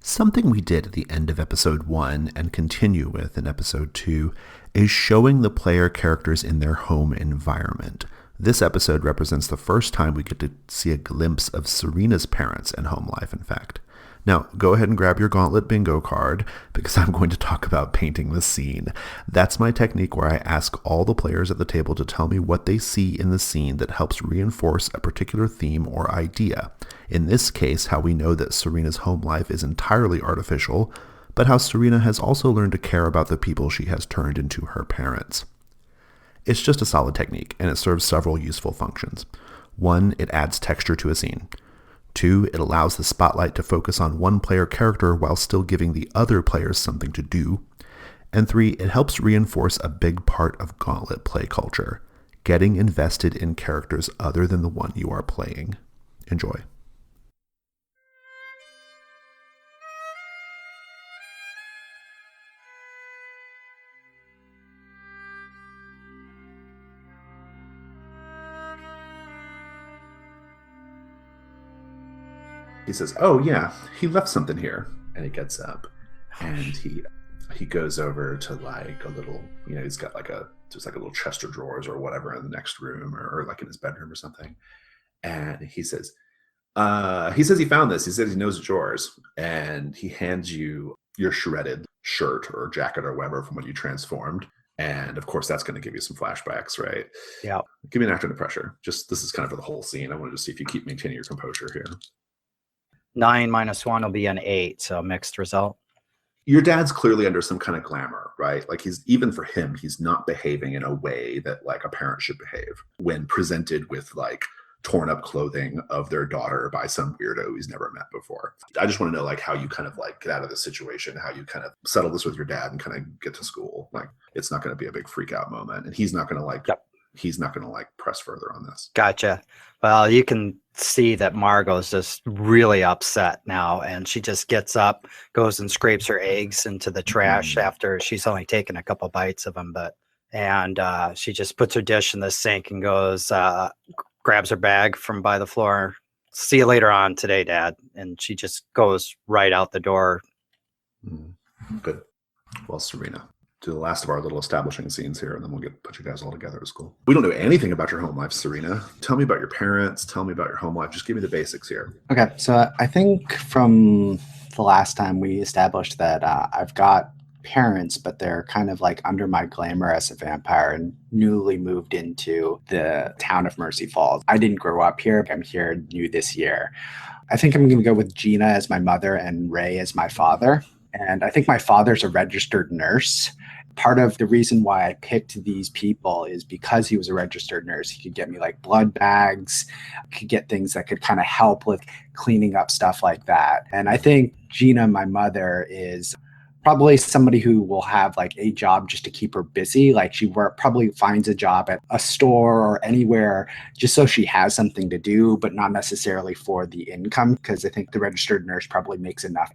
Something we did at the end of episode 1 and continue with in episode 2 is showing the player characters in their home environment. This episode represents the first time we get to see a glimpse of Serena's parents and home life, in fact. Now, go ahead and grab your Gauntlet bingo card, because I'm going to talk about painting the scene. That's my technique where I ask all the players at the table to tell me what they see in the scene that helps reinforce a particular theme or idea. In this case, how we know that Serena's home life is entirely artificial, but how Serena has also learned to care about the people she has turned into her parents. It's just a solid technique, and it serves several useful functions. 1, it adds texture to a scene. 2, it allows the spotlight to focus on one player character while still giving the other players something to do. And 3, it helps reinforce a big part of Gauntlet play culture, getting invested in characters other than the one you are playing. Enjoy. He says, "Oh yeah, he left something here," and he gets up and he goes over to like a little, he's got like just like a little chest of drawers or whatever in the next room or like in his bedroom or something, and he says he found this. He says he knows it's yours, and he hands you your shredded shirt or jacket or whatever from when you transformed. And of course, that's going to give you some flashbacks, right? Yeah. Give me an actor under pressure. Just this is kind of for the whole scene. I wanted to see if you keep maintaining your composure here. 9 minus 1 will be an 8, so mixed result. Your dad's clearly under some kind of glamour, right? Like even for him, he's not behaving in a way that like a parent should behave when presented with like torn up clothing of their daughter by some weirdo he's never met before. I just want to know like how you kind of like get out of this situation, how you kind of settle this with your dad and kind of get to school. Like it's not going to be a big freak out moment, and he's not going to like, he's not going to like press further on this. Gotcha. Well, you can see that Margot's just really upset now, and she just gets up, goes and scrapes her eggs into the trash after she's only taken a couple bites of them. And she just puts her dish in the sink and goes, grabs her bag from by the floor. "See you later on today, Dad." And she just goes right out the door. Good. Well, Serena, to the last of our little establishing scenes here, and then we'll put you guys all together at school. We don't know anything about your home life, Serena. Tell me about your parents. Tell me about your home life. Just give me the basics here. Okay, so I think from the last time we established that I've got parents, but they're kind of like under my glamour as a vampire and newly moved into the town of Mercy Falls. I didn't grow up here. I'm here new this year. I think I'm going to go with Gina as my mother and Ray as my father. And I think my father's a registered nurse. Part of the reason why I picked these people is because he was a registered nurse. He could get me like blood bags, could get things that could kind of help with cleaning up stuff like that. And I think Gina, my mother, is probably somebody who will have like a job just to keep her busy. Like she probably finds a job at a store or anywhere just so she has something to do, but not necessarily for the income, because I think the registered nurse probably makes enough.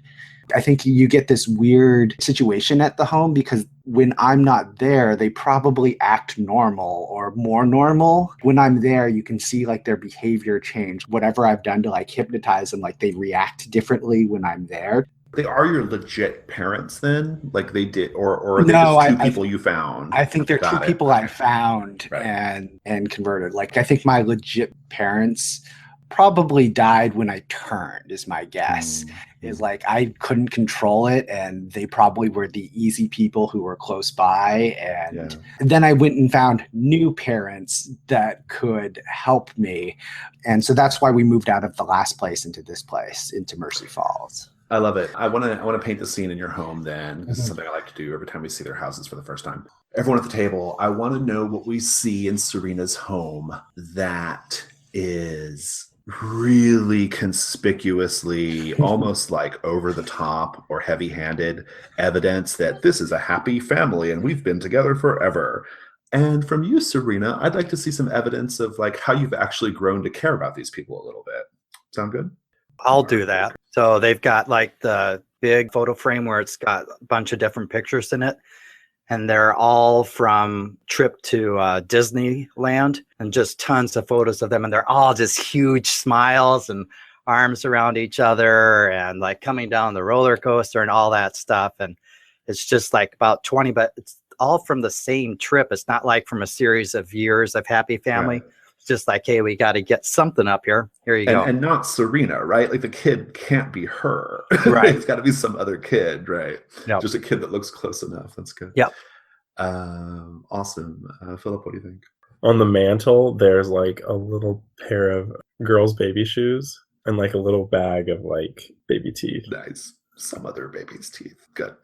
I think you get this weird situation at the home because when I'm not there, they probably act normal or more normal. When I'm there, you can see like their behavior change. Whatever I've done to like hypnotize them, like they react differently when I'm there. They are your legit parents then? Like they did, or are they just two people you found? I think they're two people I found and converted. Like I think my legit parents probably died when I turned, is my guess. Is like I couldn't control it, and they probably were the easy people who were close by. And then I went and found new parents that could help me. And so that's why we moved out of the last place into this place, into Mercy Falls. I love it. I want to paint the scene in your home then. This is something I like to do every time we see their houses for the first time. Everyone at the table, I want to know what we see in Serena's home that is really conspicuously almost like over the top or heavy-handed evidence that this is a happy family and we've been together forever. And from you, Serena, I'd like to see some evidence of like how you've actually grown to care about these people a little bit. Sound good? I'll do that. So they've got like the big photo frame where it's got a bunch of different pictures in it. And they're all from trip to Disneyland, and just tons of photos of them. And they're all just huge smiles and arms around each other and like coming down the roller coaster and all that stuff. And it's just like about 20, but it's all from the same trip. It's not like from a series of years of happy family. Right. It's just like, hey, we got to get something up here. Here you go. And not Serena, right? Like the kid can't be her. Right. It's got to be some other kid, right? Yep. Just a kid that looks close enough. That's good. Yep. Awesome. Philip, what do you think? On the mantle, there's like a little pair of girls' baby shoes and like a little bag of like baby teeth. Nice. Some other baby's teeth. Good.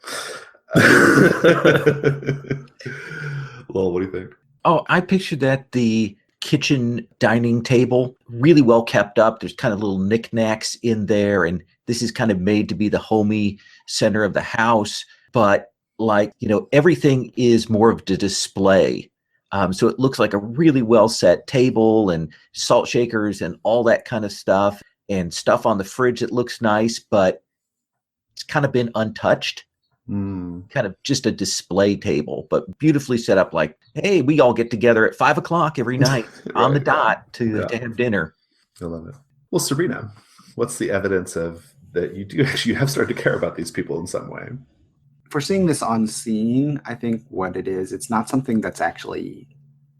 Lowell, what do you think? Oh, I pictured that the kitchen dining table, really well kept up. There's kind of little knickknacks in there, and this is kind of made to be the homey center of the house. But like, everything is more of the display. So it looks like a really well set table and salt shakers and all that kind of stuff, and stuff on the fridge that looks nice, but it's kind of been untouched. Kind of just a display table, but beautifully set up. Like, hey, we all get together at 5 o'clock every night on the dot to have dinner. I love it. Well, Serena, what's the evidence of that you have started to care about these people in some way? If we're seeing this on scene, I think what it is, it's not something that's actually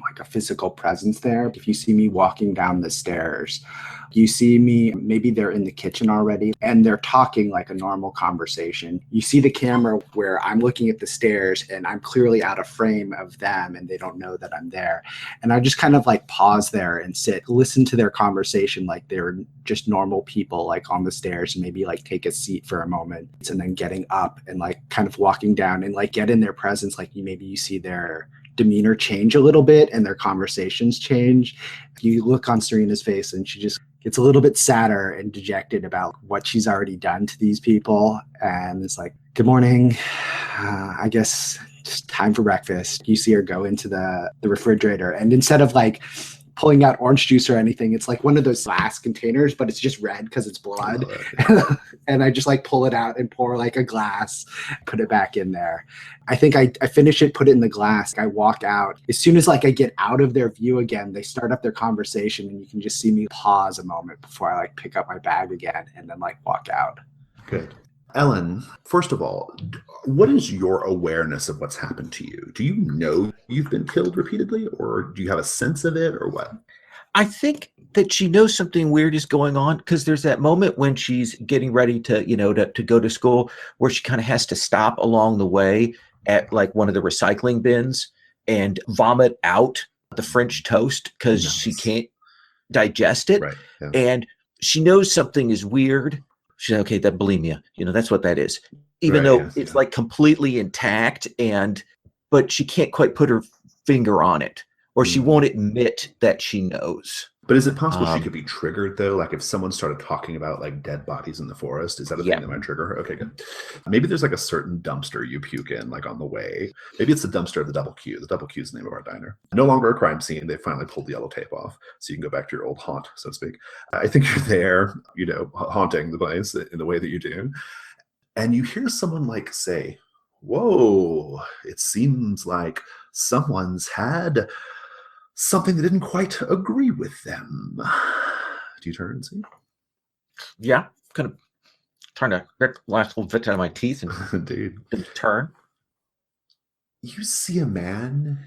like a physical presence there. If you see me walking down the stairs, you see me, maybe they're in the kitchen already and they're talking like a normal conversation. You see the camera where I'm looking at the stairs and I'm clearly out of frame of them and they don't know that I'm there. And I just kind of like pause there and listen to their conversation like they're just normal people like on the stairs, and maybe like take a seat for a moment and then getting up and like kind of walking down and like get in their presence. Like maybe you see their demeanor change a little bit and their conversations change. You look on Serena's face and she just gets a little bit sadder and dejected about what she's already done to these people. And it's like, good morning. I guess just time for breakfast. You see her go into the refrigerator, and instead of like pulling out orange juice or anything, it's like one of those glass containers, but it's just red because it's blood. And I just like pull it out and pour like a glass, put it back in there. I think I finish it, put it in the glass. I walk out. As soon as like I get out of their view again, they start up their conversation, and you can just see me pause a moment before I like pick up my bag again and then like walk out. Good. Ellen, first of all, what is your awareness of what's happened to you? Do you know you've been killed repeatedly, or do you have a sense of it, or what? I think that she knows something weird is going on, because there's that moment when she's getting ready to, to go to school, where she kind of has to stop along the way at like one of the recycling bins and vomit out the French toast because she can't digest it. Right. Yeah. And she knows something is weird. She's like, okay, that bulimia, that's what that is. Even though it's like completely intact, but she can't quite put her finger on it, or she won't admit that she knows. But is it possible she could be triggered, though? Like if someone started talking about like dead bodies in the forest, is that a thing that might trigger her? Okay, good. Maybe there's like a certain dumpster you puke in, like on the way. Maybe it's the dumpster of the Double Q. The Double Q is the name of our diner. No longer a crime scene. They finally pulled the yellow tape off, so you can go back to your old haunt, so to speak. I think you're there, haunting the place in the way that you do. And you hear someone like say, whoa, it seems like someone's had something that didn't quite agree with them. Do you turn and see? Yeah, kind of trying to get the last little bit out of my teeth and Indeed. Turn. You see a man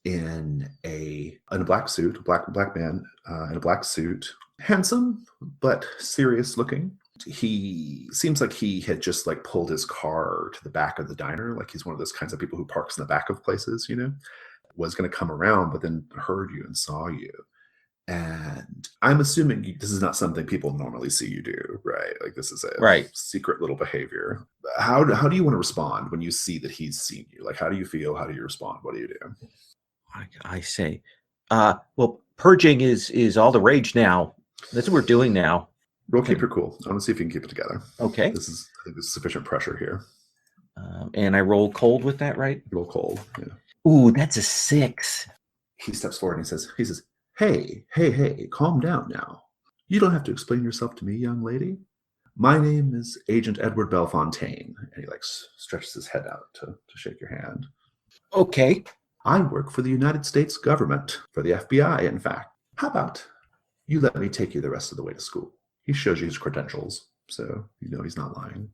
in a black suit, black man in a black suit, handsome but serious looking. He seems like he had just like pulled his car to the back of the diner, like he's one of those kinds of people who parks in the back of places, was going to come around, but then heard you and saw you. And I'm assuming this is not something people normally see you do, right? Like this is a secret little behavior. How do you want to respond when you see that he's seen you? Like, how do you feel? How do you respond? What do you do? I say, well, purging is all the rage now. That's what we're doing now. Roll keep your cool. I want to see if you can keep it together. Okay. I think there's sufficient pressure here. And I roll cold with that, right? Roll cold. Yeah. Ooh, that's a 6. He steps forward and he says, hey, calm down now. You don't have to explain yourself to me, young lady. My name is Agent Edward Bellefontaine. And he like stretches his head out to shake your hand. Okay. I work for the United States government, for the FBI, in fact. How about you let me take you the rest of the way to school? He shows you his credentials, so you know he's not lying.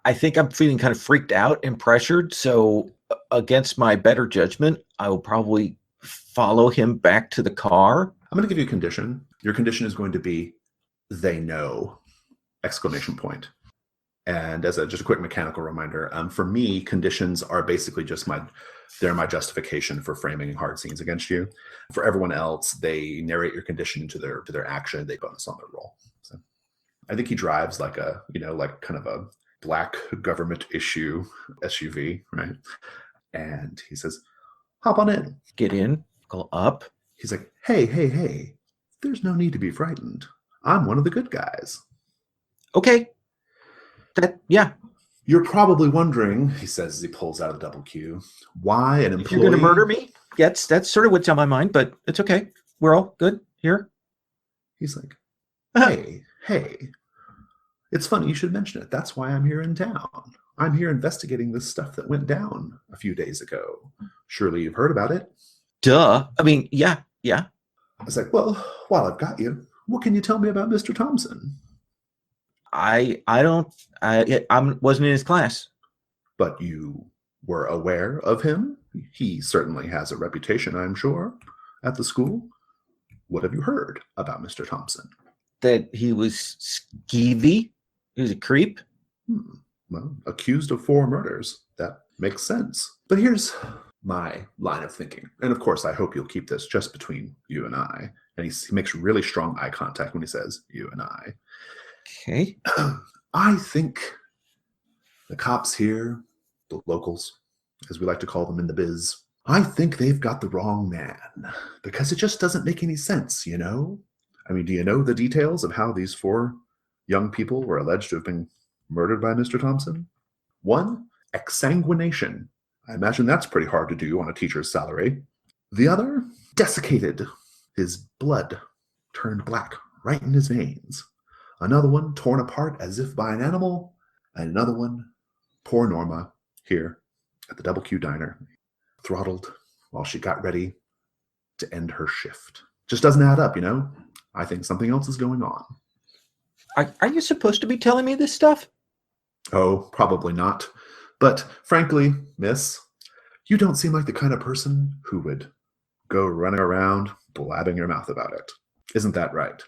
I think I'm feeling kind of freaked out and pressured. So against my better judgment, I will probably follow him back to the car. I'm going to give you a condition. Your condition is going to be, they know, ! And as just a quick mechanical reminder, for me, conditions are basically just they're my justification for framing hard scenes against you. For everyone else, they narrate your condition to their action. They bonus on their roll. So I think he drives like kind of a black government issue SUV, right? And he says, hop on in. Get in, go up. He's like, hey, there's no need to be frightened. I'm one of the good guys. Okay. Yeah. You're probably wondering, he says as he pulls out of the double Q, why an employee... If you're going to murder me? Yes, that's sort of what's on my mind, but it's okay. We're all good here. He's like, hey, it's funny you should mention it. That's why I'm here in town. I'm here investigating this stuff that went down a few days ago. Surely you've heard about it. Duh. I mean, yeah. I was like, well, while I've got you, what can you tell me about Mr. Thompson? I wasn't in his class. But you were aware of him? He certainly has a reputation, I'm sure, at the school. What have you heard about Mr. Thompson? That he was skeevy. He was a creep. Well, accused of 4 murders. That makes sense. But here's my line of thinking. And of course, I hope you'll keep this just between you and I. And he makes really strong eye contact when he says, you and I. Okay. I think the cops here, the locals, as we like to call them in the biz, I think they've got the wrong man. Because it just doesn't make any sense, you know? I mean, do you know the details of how these 4 young people were alleged to have been murdered by Mr. Thompson? 1, exsanguination. I imagine that's pretty hard to do on a teacher's salary. The other, desiccated. His blood turned black right in his veins. Another one torn apart as if by an animal. And another one, poor Norma, here at the Double Q Diner, throttled while she got ready to end her shift. Just doesn't add up, you know? I think something else is going on. Are you supposed to be telling me this stuff? Oh, probably not. But frankly, miss, you don't seem like the kind of person who would go running around blabbing your mouth about it. Isn't that right?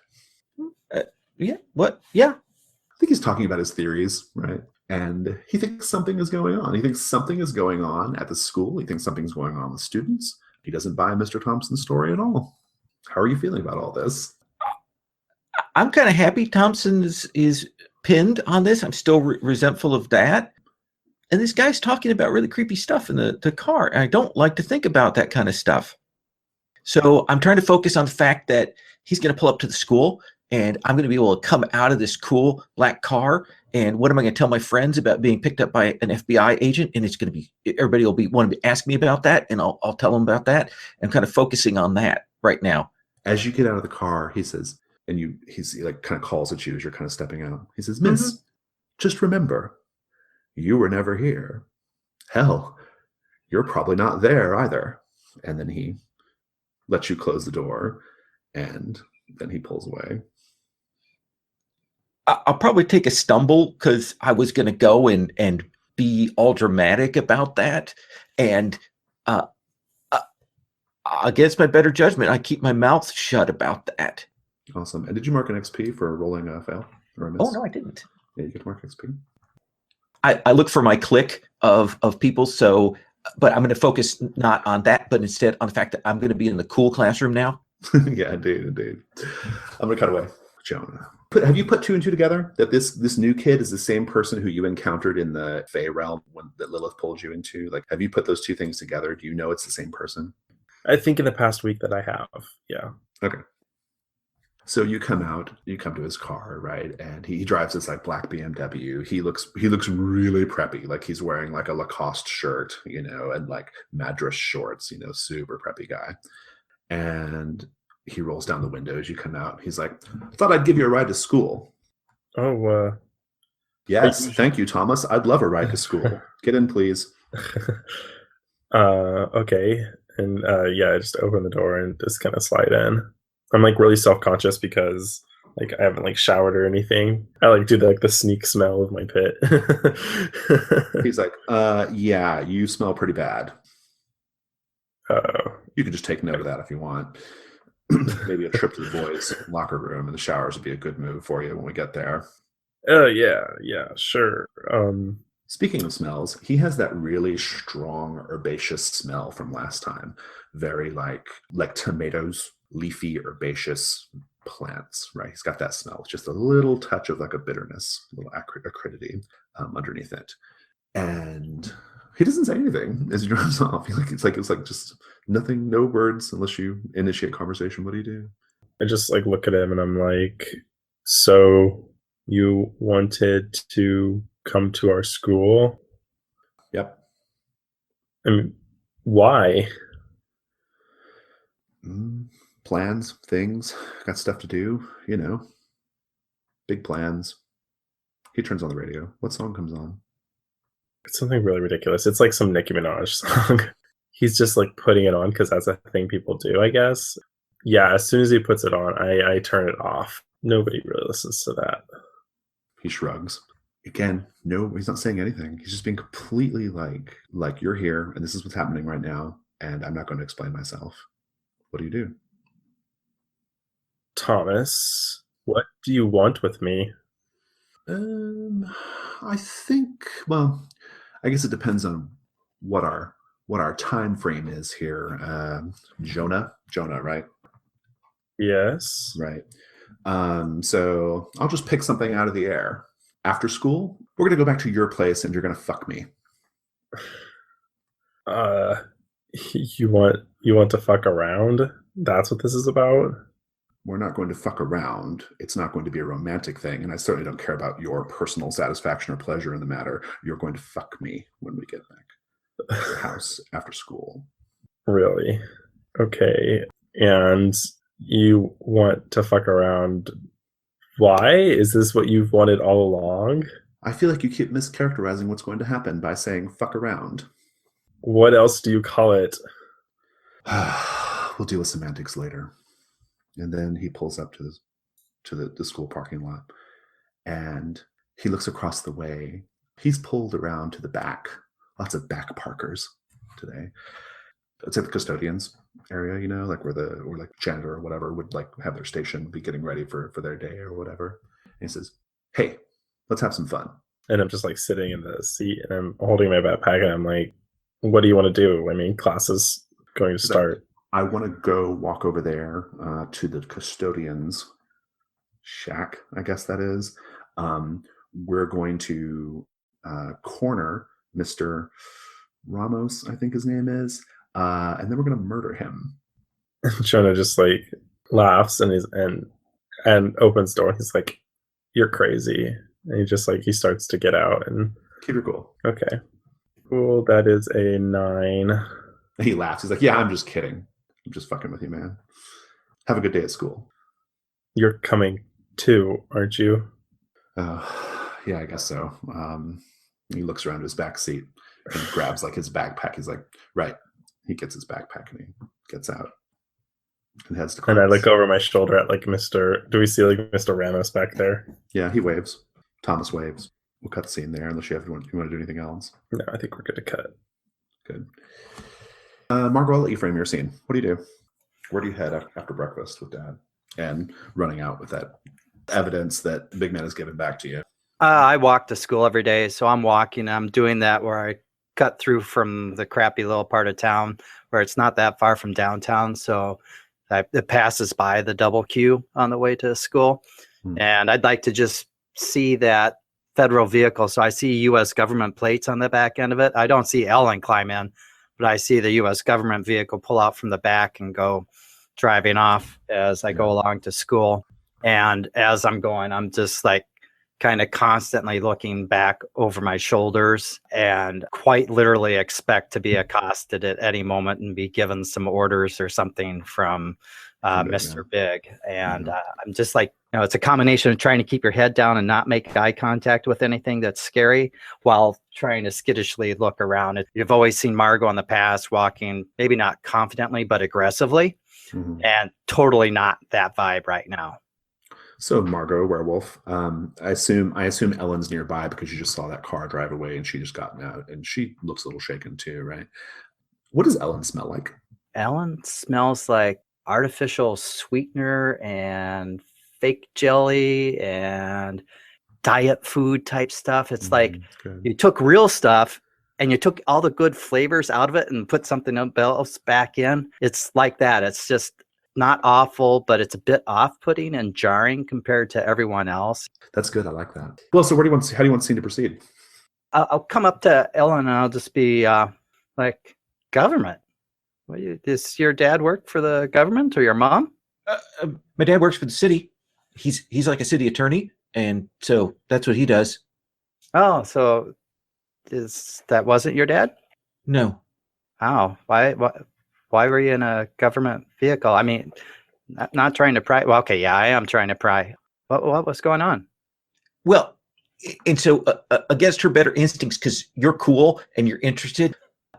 Yeah. What? Yeah. I think he's talking about his theories, right? And he thinks something is going on. He thinks something is going on at the school. He thinks something's going on with students. He doesn't buy Mr. Thompson's story at all. How are you feeling about all this? I'm kind of happy Thompson is pinned on this. I'm still resentful of that. And this guy's talking about really creepy stuff in the car. And I don't like to think about that kind of stuff. So I'm trying to focus on the fact that he's going to pull up to the school and I'm going to be able to come out of this cool black car. And what am I going to tell my friends about being picked up by an FBI agent? And it's going to be, everybody will want to ask me about that. And I'll tell them about that. I'm kind of focusing on that right now. As you get out of the car, he says, and he like kind of calls at you as you're kind of stepping out. He says, Miss, just remember, you were never here. Hell, you're probably not there either. And then he lets you close the door and then he pulls away. I'll probably take a stumble because I was going to go and be all dramatic about that. And against my better judgment, I keep my mouth shut about that. Awesome. And did you mark an XP for rolling a fail or a miss? Oh, no, I didn't. Yeah, you get to mark XP. I look for my clique of people. So, but I'm going to focus not on that, but instead on the fact that I'm going to be in the cool classroom now. Yeah, indeed. I'm going to cut away. Jonah. Have you put 2 and 2 together? That this new kid is the same person who you encountered in the Fey realm that Lilith pulled you into? Like, have you put those 2 things together? Do you know it's the same person? I think in the past week that I have, yeah. Okay. So you come to his car, right? And he drives this like black BMW. He looks really preppy. Like he's wearing like a Lacoste shirt, you know, and like Madras shorts, you know, super preppy guy. And he rolls down the window as you come out. He's like, I thought I'd give you a ride to school. Oh, yes. Thank you, Thomas. I'd love a ride to school. Get in, please. Okay. And yeah, I just open the door and just kind of slide in. I'm like really self-conscious because Like I haven't like showered or anything. I like do the sneak smell of my pit. He's like, yeah, you smell pretty bad. Oh. You can just take note of that if you want. Maybe a trip to the boys' locker room and the showers would be a good move for you when we get there. Yeah, sure. Speaking of smells, he has that really strong herbaceous smell from last time. Very like tomatoes, leafy herbaceous plants, right? He's got that smell with just a little touch of like a bitterness, a little acridity underneath it. And he doesn't say anything as he drives off. It's like just nothing, no words unless you initiate conversation. What do you do? I just like look at him and I'm like, so you wanted to come to our school? Yep. I mean, why? Plans, things, got stuff to do, big plans. He turns on the radio. What song comes on? It's something really ridiculous. It's like some Nicki Minaj song. He's just like putting it on because that's a thing people do, I guess. Yeah, as soon as he puts it on, I turn it off. Nobody really listens to that. He shrugs. Again, no, he's not saying anything. He's just being completely like you're here and this is what's happening right now, and I'm not going to explain myself. What do you do? Thomas, what do you want with me? I think, well, I guess it depends on what our time frame is here. Jonah, right? Yes. Right. So I'll just pick something out of the air. After school, we're gonna go back to your place and you're gonna fuck me. You want to fuck around? That's what this is about? We're not going to fuck around. It's not going to be a romantic thing, and I certainly don't care about your personal satisfaction or pleasure in the matter. You're going to fuck me when we get back to your house after school. Really? Okay. And you want to fuck around? Why? Is this what you've wanted all along? I feel like you keep mischaracterizing what's going to happen by saying fuck around. What else do you call it? We'll deal with semantics later. And then he pulls up to the school parking lot, and he looks across the way. He's pulled around to the back. Lots of back parkers today. It's at the custodians area, like where like janitor or whatever would like have their station, be getting ready for their day or whatever. And he says, "Hey, let's have some fun." And I'm just like sitting in the seat and I'm holding my backpack and I'm like, what do you want to do? I mean, class is going to start. I want to go walk over there to the custodian's shack, I guess that is. We're going to corner Mr. Ramos, I think his name is, and then we're going to murder him. Jonah just like laughs and opens the door. He's like, "You're crazy." And he starts to get out and keep it cool. Okay, cool. That is a 9. And he laughs. He's like, "Yeah, I'm just kidding. I'm just fucking with you, man. Have a good day at school." You're coming too, aren't you? Yeah, I guess so. He looks around his back seat and grabs like his backpack. He's like, right. He gets his backpack and he gets out and heads to class. And I look over my shoulder at like do we see like Mr. Ramos back there? Yeah, he waves. Thomas waves. We'll cut the scene there unless you want to do anything else. No, I think we're good to cut. Good. Margot, I'll let you frame your scene. What do you do? Where do you head after breakfast with Dad and running out with that evidence that Big Man has given back to you? I walk to school every day, so I'm walking. I'm doing that where I cut through from the crappy little part of town where it's not that far from downtown, so it passes by the double Q on the way to school. And I'd like to just see that federal vehicle. So I see U.S. government plates on the back end of it. I don't see Ellen climb in, but I see the U.S. government vehicle pull out from the back and go driving off as I go along to school. And as I'm going, I'm just like kind of constantly looking back over my shoulders and quite literally expect to be accosted at any moment and be given some orders or something from Mr. Big. And I'm just like, it's a combination of trying to keep your head down and not make eye contact with anything that's scary while trying to skittishly look around. You've always seen Margot in the past walking, maybe not confidently, but aggressively, and totally not that vibe right now. So Margot, werewolf. I assume Ellen's nearby because you just saw that car drive away and she just gotten out and she looks a little shaken too, right? What does Ellen smell like? Ellen smells like artificial sweetener and fake jelly and diet food type stuff. It's like Good. you took real stuff and you took all the good flavors out of it and put something else back in. It's like that. It's just not awful, but it's a bit off-putting and jarring compared to everyone else. That's good. I like that. Well, so how do you want the scene to proceed? I'll come up to Ellen and I'll just be like, government. Does your dad work for the government or your mom? My dad works for the city. He's like a city attorney, and so that's what he does. Oh, so that wasn't your dad? No. Oh, why were you in a government vehicle? I mean, not trying to pry. Well, okay, yeah, I am trying to pry. What was going on? Well, and so against her better instincts, because you're cool and you're interested.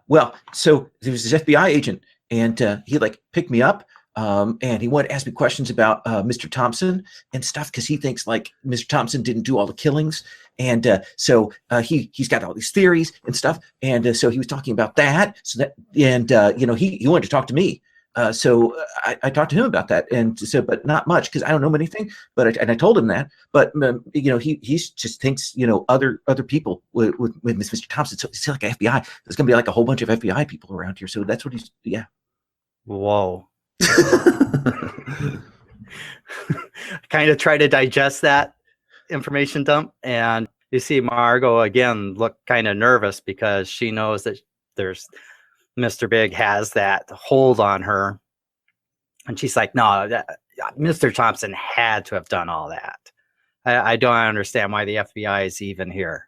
Well, so there was this FBI agent, and he like picked me up, and he wanted to ask me questions about Mr. Thompson and stuff because he thinks like Mr. Thompson didn't do all the killings, and so he's got all these theories and stuff, and so he was talking about that. So that he wanted to talk to me. So I talked to him about that, and so, but not much because I don't know anything. But I told him that. But he just thinks other people with Mr. Thompson. So it's like FBI. There's gonna be like a whole bunch of FBI people around here. So that's what he's. Yeah. Whoa. Kind of try to digest that information dump, and you see Margot again look kind of nervous because she knows that there's. Mr. Big has that hold on her. And she's like, no, Mr. Thompson had to have done all that. I don't understand why the FBI is even here.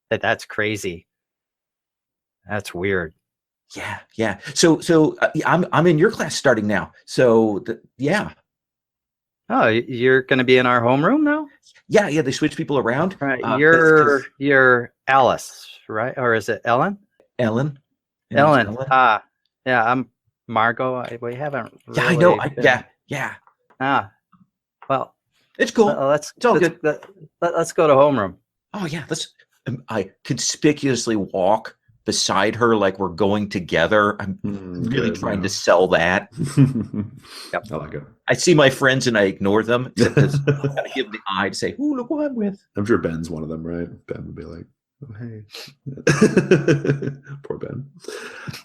That's crazy. That's weird. Yeah. So I'm in your class starting now. So yeah. Oh, you're going to be in our homeroom now? Yeah. They switch people around. Right. You're Alice, right? Or is it Ellen? Ellen. Ellen. Yeah, I'm Margot. We haven't. Really I know. Yeah. Well, it's cool. It's all good. Let's go to homeroom. Oh yeah. I conspicuously walk beside her like we're going together. I'm really trying to sell that. Yep. I like it. I see my friends and I ignore them. I gotta give the eye to say, "Ooh, look what I'm with." I'm sure Ben's one of them, right? Ben would be like, oh, hey. Poor Ben.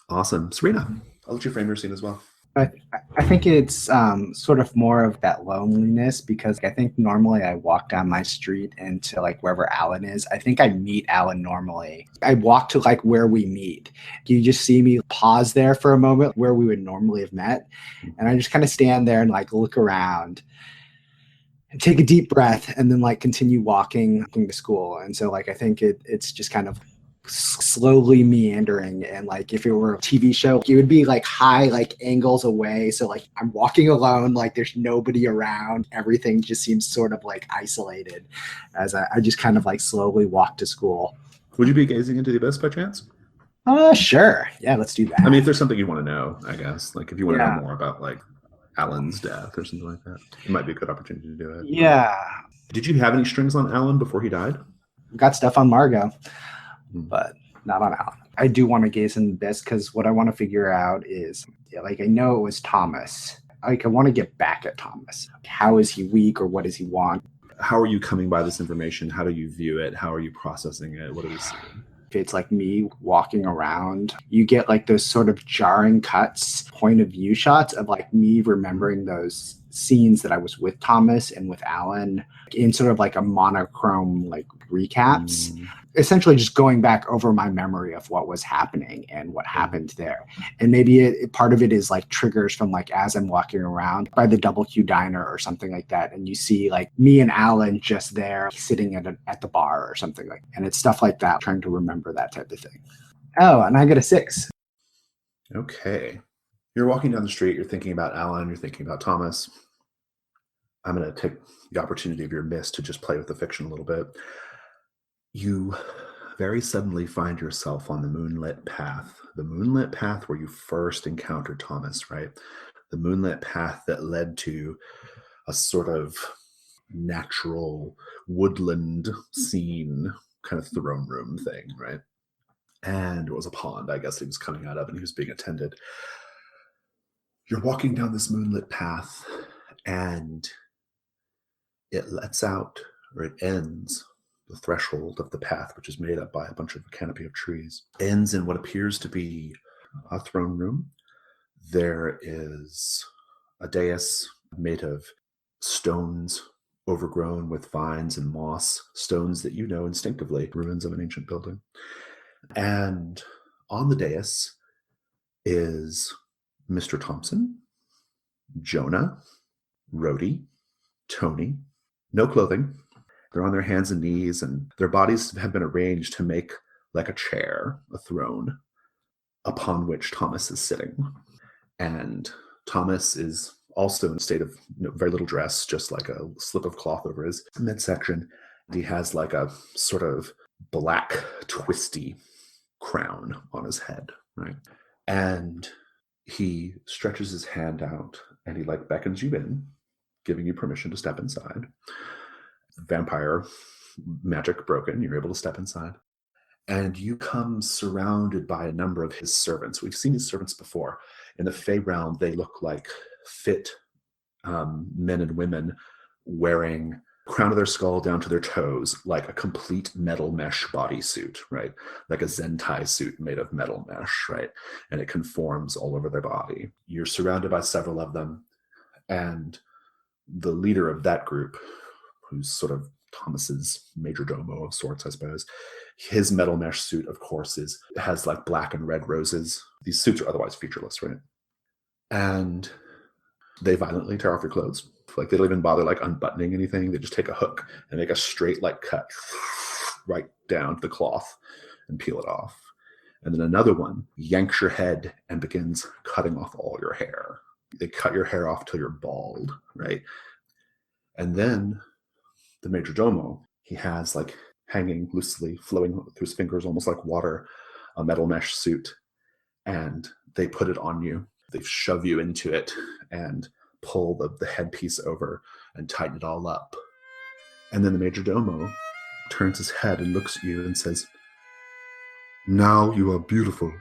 Awesome. Serena, I'll let you frame your scene as well. I think it's sort of more of that loneliness because I think normally I walk down my street into like wherever Alan is. I think I meet Alan normally. I walk to like where we meet. You just see me pause there for a moment where we would normally have met. And I just kind of stand there and like look around and take a deep breath and then like continue walking to school. And so like I think it's just kind of slowly meandering, and like if it were a TV show it would be like high like angles away, so like I'm walking alone, like there's nobody around, everything just seems sort of like isolated as I just kind of like slowly walk to school. Would you be gazing into the abyss by chance? Sure, yeah, let's do that. I mean, if there's something you want to know, I guess, like if you want to know more about like Alan's death or something like that, it might be a good opportunity to do it. Yeah. Did you have any strings on Alan before he died? Got stuff on Margot, but not on Alan. I do want to gaze in the abyss because what I want to figure out is, like, I know it was Thomas. Like, I want to get back at Thomas. How is he weak, or what does he want? How are you coming by this information? How do you view it? How are you processing it? What are we seeing? If it's like me walking around, you get like those sort of jarring cuts, point of view shots of like me remembering those scenes that I was with Thomas and with Alan in sort of like a monochrome like recaps. Essentially just going back over my memory of what was happening and what happened there. And maybe part of it is like triggers from like as I'm walking around by the Double Q Diner or something like that. And you see like me and Alan just there sitting at the bar or something like that. And it's stuff like that, trying to remember that type of thing. Oh, and I got a 6. Okay. You're walking down the street, you're thinking about Alan, you're thinking about Thomas. I'm going to take the opportunity of your miss to just play with the fiction a little bit. You very suddenly find yourself on the moonlit path where you first encountered Thomas, right? The moonlit path that led to a sort of natural woodland scene, kind of throne room thing, right? And it was a pond, I guess, he was coming out of, and he was being attended. You're walking down this moonlit path, and it lets out, or it ends, the threshold of the path, which is made up by a bunch of a canopy of trees, ends in what appears to be a throne room. There is a dais made of stones overgrown with vines and moss, stones that you know instinctively, ruins of an ancient building. And on the dais is Mr. Thompson, Jonah, Rhodey, Tony. No clothing. They're on their hands and knees, and their bodies have been arranged to make like a chair, a throne, upon which Thomas is sitting. And Thomas is also in a state of very little dress, just like a slip of cloth over his midsection. He has like a sort of black, twisty crown on his head, right? And he stretches his hand out and he like beckons you in, giving you permission to step inside. Vampire magic broken, you're able to step inside. And you come surrounded by a number of his servants. We've seen these servants before. In the Fey realm, they look like fit men and women wearing crown of their skull down to their toes, like a complete metal mesh bodysuit, right? Like a Zentai suit made of metal mesh, right? And it conforms all over their body. You're surrounded by several of them. And the leader of that group, who's sort of Thomas's major domo of sorts, I suppose, his metal mesh suit, of course, has like black and red roses. These suits are otherwise featureless, right? And they violently tear off your clothes. Like they don't even bother like unbuttoning anything. They just take a hook and make a straight like cut right down to the cloth and peel it off. And then another one yanks your head and begins cutting off all your hair. They cut your hair off till you're bald, right? And then the major domo, he has like hanging loosely, flowing through his fingers, almost like water, a metal mesh suit. And they put it on you. They shove you into it and pull the headpiece over and tighten it all up. And then the major domo turns his head and looks at you and says, "Now you are beautiful.